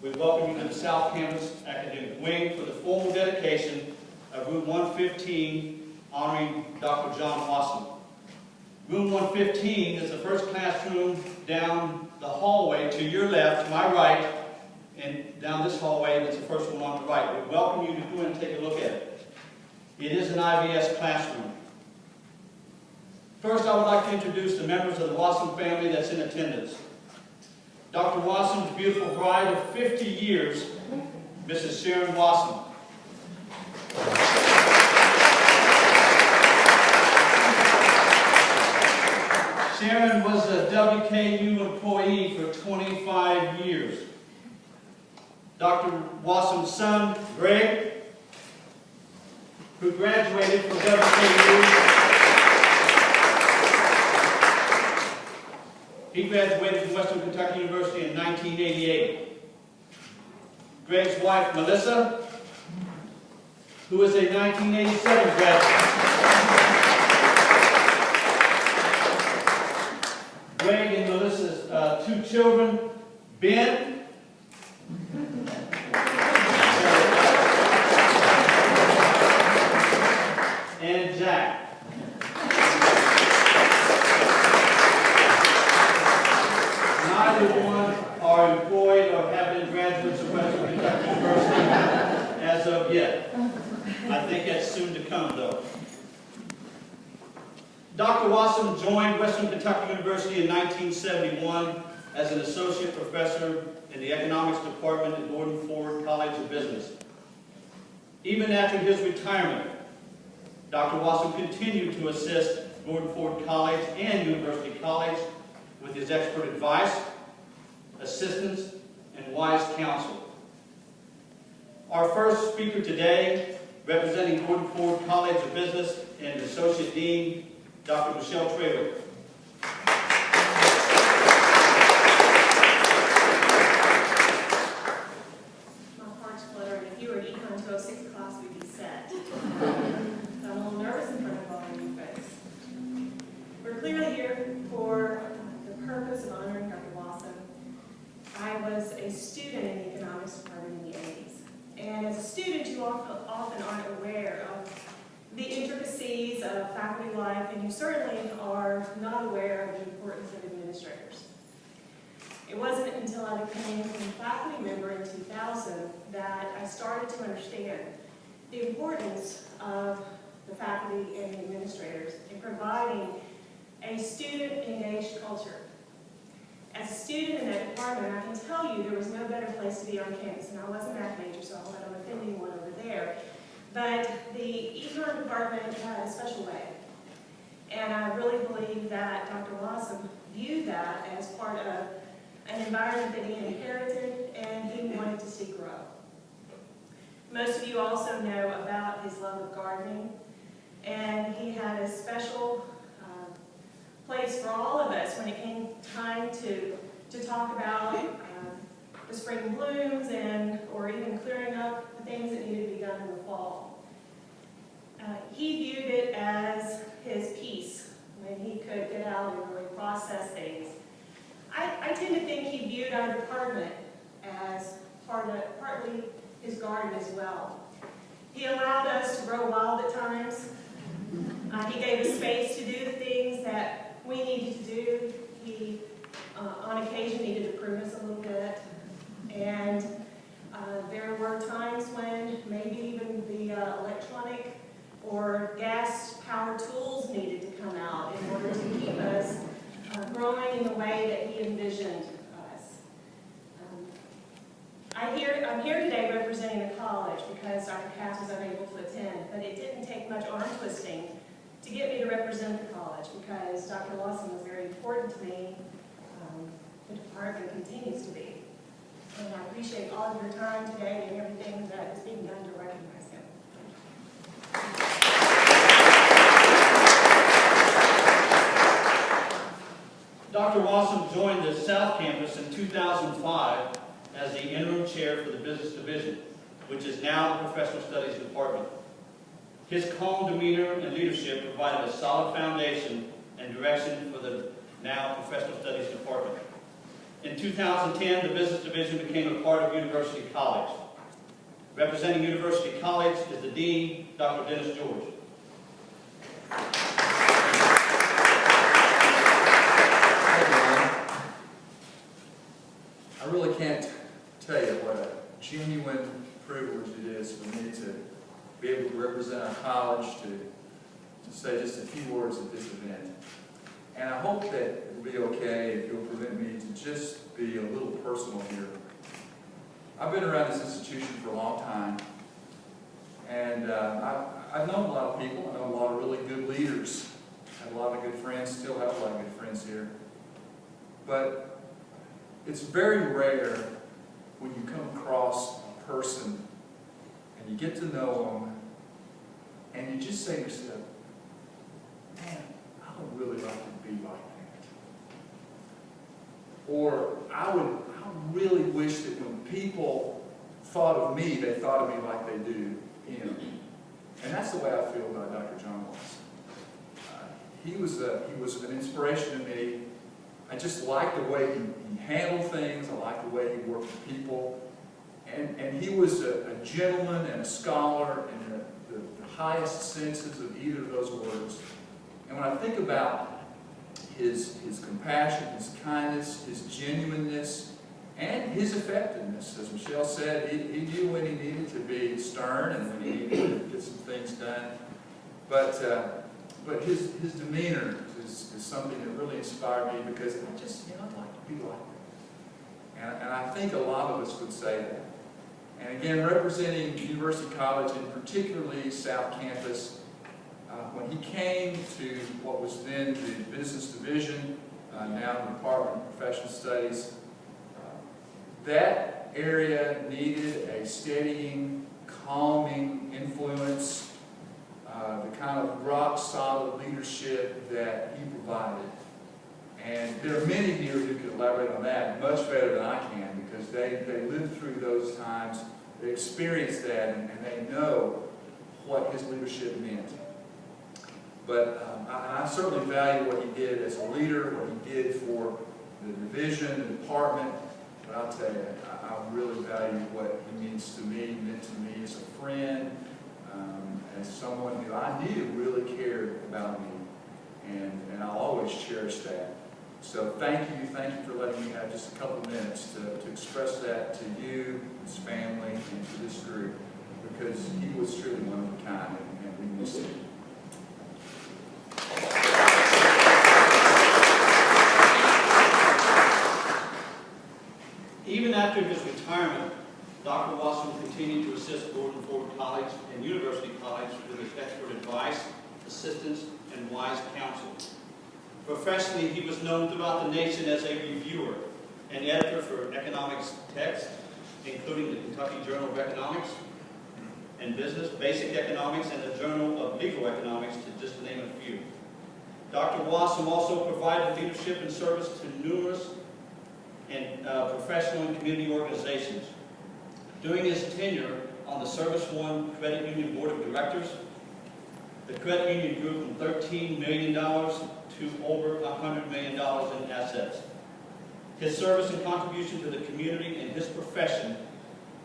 we welcome you to the South Campus Academic Wing for the formal dedication of Room 115 honoring Dr. John Wassom. Room 115 is the first classroom down the hallway to your left, to my right, and down this hallway, that's the first one on the right. We welcome you to go in and take a look at it. It is an IVS classroom. First, I would like to introduce the members of the Wassom family that's in attendance. Dr. Wassom's beautiful bride of 50 years, Mrs. Sharon Wassom. Sharon was a WKU employee for 25 years. Dr. Wassom's son, Greg, who graduated from WKU. He graduated from Western Kentucky University in 1988. Greg's wife, Melissa, who is a 1987 graduate. Greg and Melissa's two children, Ben and Jack. Neither one are employed or have been graduates of Western Kentucky University as of yet. I think that's soon to come, though. Dr. Wassom joined Western Kentucky University in 1971 as an associate professor in the economics department at Gordon Ford College of Business. Even after his retirement, Dr. Wassom continued to assist Gordon Ford College and University College with his expert advice, assistance, and wise counsel. Our first speaker today, representing Gordon Ford College of Business and Associate Dean, Dr. MichelleTrawick. My heart's fluttering. If you were at Econ 206 class, we'd be set. I'm a little nervous in front of all of you folks. We're clearly here for the purpose of honoring Dr. Wassom. I was a student in the economics department in the 80s. And as a student, you often aren't aware of the intricacies of faculty life, and you certainly are not aware of the importance of administrators. It wasn't until I became a faculty member in 2000 that I started to understand the importance of the faculty and the administrators in providing a student-engaged culture. As a student in that department, I can tell you there was no better place to be on campus, and I was a math major, so I'll let I'm offending one over there. But the econ department had a special way. And I really believe that Dr. Wassom viewed that as part of an environment that he inherited and he wanted to see grow. Most of you also know about his love of gardening. And he had a special place for all of us when it came time to talk about the spring blooms or even clearing up the things that needed to be done in the fall. He viewed it as his peace when he could get out and really process things. I tend to think he viewed our department as partly his garden as well. He allowed us to grow wild at times. He gave us space to do the things that we needed to do. He, on occasion, needed to prune us a little bit. And there were times when maybe even the electronic or gas-powered tools needed to come out in order to keep us growing in the way that he envisioned us. I'm here today representing the college because Dr. Cass was unable to attend, but it didn't take much arm twisting to get me to represent the college because Dr. Wassom was very important to me. The department continues to be. And I appreciate all of your time today and everything that is being done to recognize him. Dr. Wassom joined the South Campus in 2005 as the interim chair for the Business Division, which is now the Professional Studies Department. His calm demeanor and leadership provided a solid foundation and direction for the now Professional Studies Department. In 2010, the business division became a part of University College. Representing University College is the Dean, Dr. Dennis George. I really can't tell you what a genuine privilege it is for me to be able to represent our college, to say just a few words at this event. And I hope that it will be okay if you'll permit me to just be a little personal here. I've been around this institution for a long time, and I've known a lot of people. I know a lot of really good leaders. I have a lot of good friends, still have a lot of good friends here. But it's very rare when you come across a person and you get to know them and you just say to yourself, man, I would really like to be like that. Or I really wish that when people thought of me, they thought of me like they do him. And that's the way I feel about Dr. John Wassom. He was an inspiration to me. I just liked the way he handled things. I liked the way he worked with people. And he was a gentleman and a scholar in the highest senses of either of those words. And when I think about his compassion, his kindness, his genuineness, and his effectiveness, as Michelle said, he knew when he needed to be stern and when he needed to get some things done. But his demeanor is something that really inspired me because I'd like to be like that. And I think a lot of us would say that. And again, representing University College, and particularly South Campus, when he came to what was then the Business Division, now the Department of Professional Studies, that area needed a steadying, calming influence, the kind of rock-solid leadership that he provided. And there are many here who can elaborate on that much better than I can because they lived through those times, they experienced that, and they know what his leadership meant. But I certainly value what he did as a leader, what he did for the division, the department. But I'll tell you, I really value what he means to me, meant to me as a friend, as someone who I knew really cared about me. And I'll always cherish that. So thank you for letting me have just a couple of minutes to express that to you, his family, and to this group, because he was truly one of a kind, and we miss him. Even after his retirement, Dr. Wassom continued to assist Gordon Ford College and University College with his expert advice, assistance, and wise counsel. Professionally, he was known throughout the nation as a reviewer and editor for economics texts, including the Kentucky Journal of Economics and Business, Basic Economics, and the Journal of Legal Economics, to just name a few. Dr. Wassom also provided leadership and service to numerous and professional and community organizations. During his tenure on the Service One Credit Union Board of Directors, the credit union grew from $13 million to over $100 million in assets. His service and contribution to the community and his profession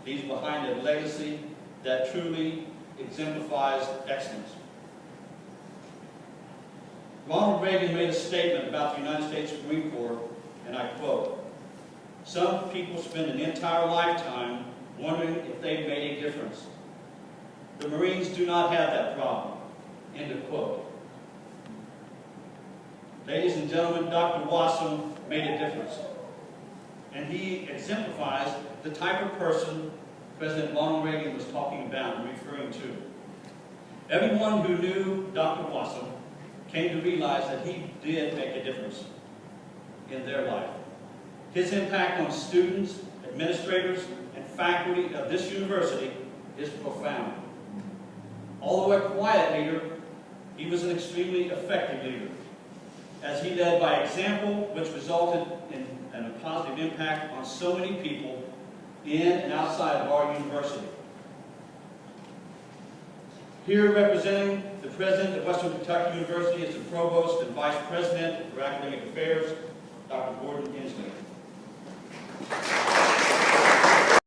leaves behind a legacy that truly exemplifies excellence. Ronald Reagan made a statement about the United States Marine Corps, and I quote, "Some people spend an entire lifetime wondering if they've made a difference. The Marines do not have that problem." End of quote. Ladies and gentlemen, Dr. Wassom made a difference. And he exemplifies the type of person President Ronald Reagan was talking about and referring to. Everyone who knew Dr. Wassom came to realize that he did make a difference in their life. His impact on students, administrators, and faculty of this university is profound. Although a quiet leader, he was an extremely effective leader, as he led by example, which resulted in a positive impact on so many people in and outside of our university. Here representing the President of Western Kentucky University is the Provost and Vice President for Academic Affairs, Dr. Gordon Inslee. you.